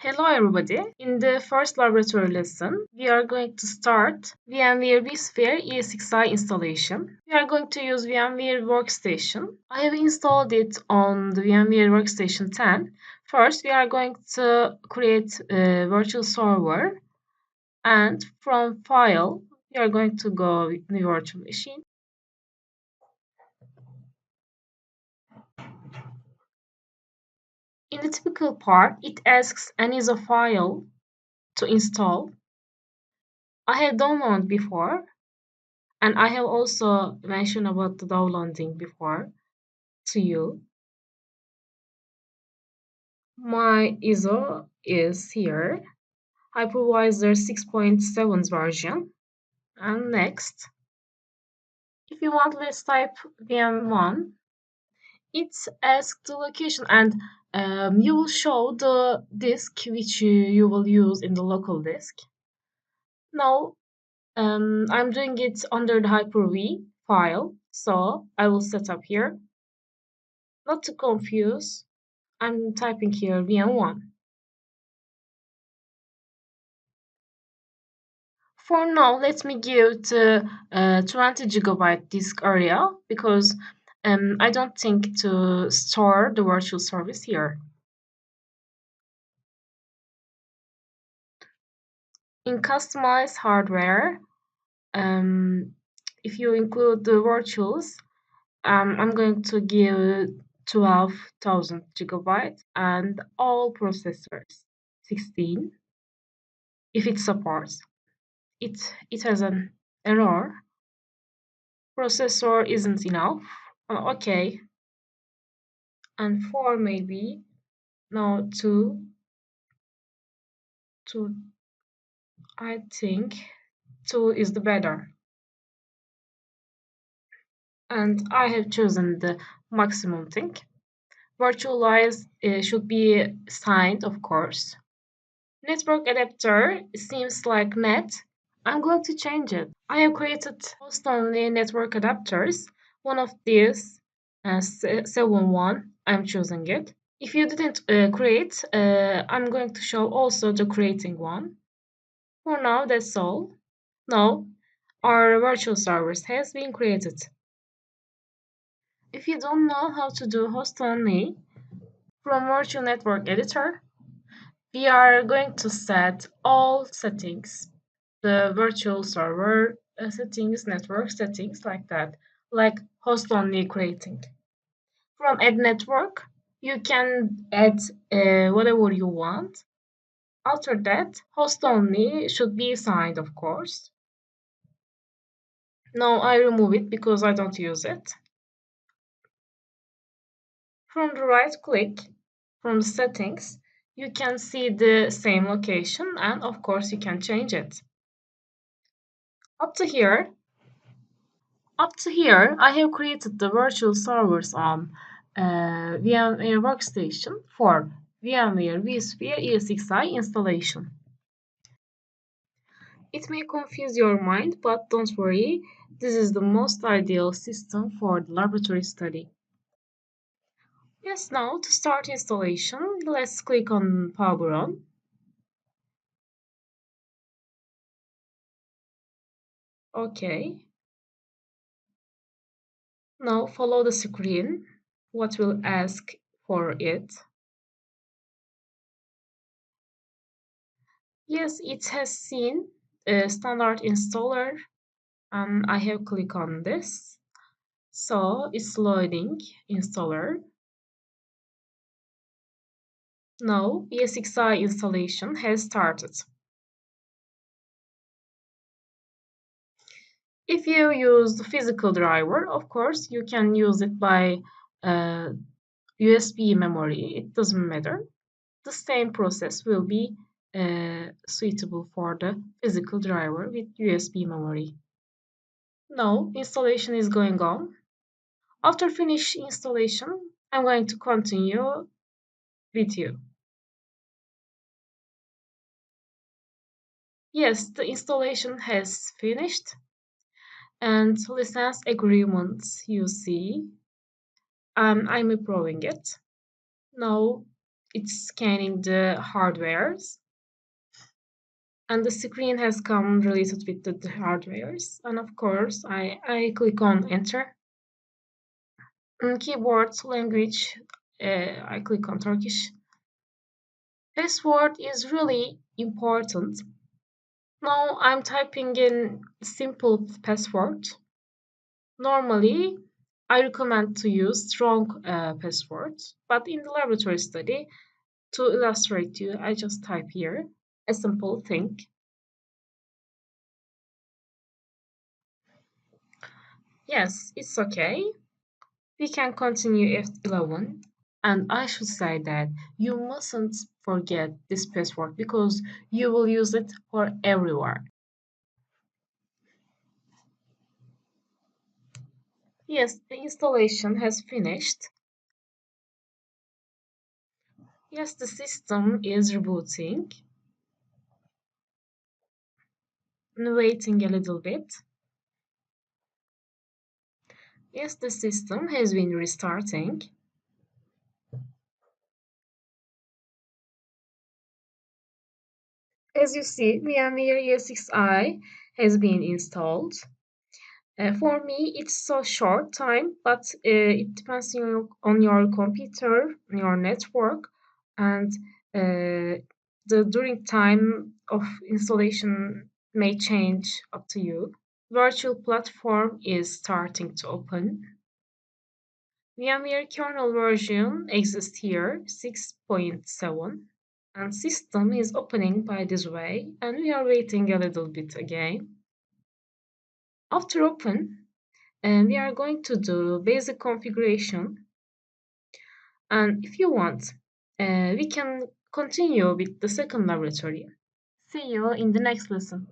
Hello everybody. In the first laboratory lesson, we are going to start VmWare Vsphere ESXI installation. We are going to use VmWare Workstation. I have installed it on the VmWare Workstation 10. First, we are going to create a virtual server, and from File, we are going to go with New Virtual Machine. In the typical part, it asks an ISO file to install. I have downloaded before, and I have also mentioned about the downloading before to you. My ISO is here, hypervisor 6.7 version. And next, if you want, let's type VM1. It asks the location, and you will show the disk which you will use in the local disk. Now, I'm doing it under the Hyper-V file, so I will set up here. Not to confuse, I'm typing here VM1. For now, let me give the 20 gigabyte disk area because I don't think to store the virtual service here. In customized hardware, if you include the virtuals, I'm going to give 12,000 gigabytes and all processors 16 if it supports. It has an error. Processor isn't enough. Okay. And 4 maybe. No, 2. I think 2 is the better. And I have chosen the maximum thing. Virtualized should be signed, of course. Network adapter seems like net. I'm going to change it. I have created host-only network adapters. One of these, 7.1, I'm choosing it. If you didn't create, I'm going to show also the creating one. For now, that's all. Now, our virtual servers has been created. If you don't know how to do host only, from virtual network editor, we are going to set all settings, the virtual server settings, network settings, like that, like host only creating. From add network, you can add whatever you want. After that, host only should be assigned, of course. Now I remove it because I don't use it. From the right click, from the settings, you can see the same location, and of course you can change it. Up to here, I have created the virtual servers on VmWare Workstation for VmWare Vsphere ESXi installation. It may confuse your mind, but don't worry, this is the most ideal system for the laboratory study. Yes, now to start installation, let's click on Power On. Okay. Now follow the screen. What will ask for it? Yes, it has seen a standard installer, and I have clicked on this. So it's loading installer. Now ESXi installation has started. If you use the physical driver, of course, you can use it by USB memory. It doesn't matter. The same process will be suitable for the physical driver with USB memory. Now installation is going on. After finish installation, I'm going to continue with you. Yes, the installation has finished, and license agreements you see, I'm approving it. Now it's scanning the hardwares, and the screen has come related with the hardwares. And of course, I click on enter. Keyboard language, I click on Turkish. Password is really important. Now I'm typing in simple password. Normally, I recommend to use strong passwords, but in the laboratory study, to illustrate you, I just type here a simple thing. Yes, it's okay. We can continue F11. And I should say that you mustn't forget this password because you will use it for everywhere. Yes, the installation has finished. Yes, the system is rebooting and waiting a little bit. Yes, the system has been restarting. As you see, VmWare ESXI has been installed. For me, it's so short time, but it depends on your computer, on your network, and the during time of installation may change up to you. Virtual platform is starting to open. VMware kernel version exists here, 6.7, and system is opening by this way, and we are waiting a little bit again. After open, we are going to do basic configuration, and if you want, we can continue with the second laboratory. See you in the next lesson.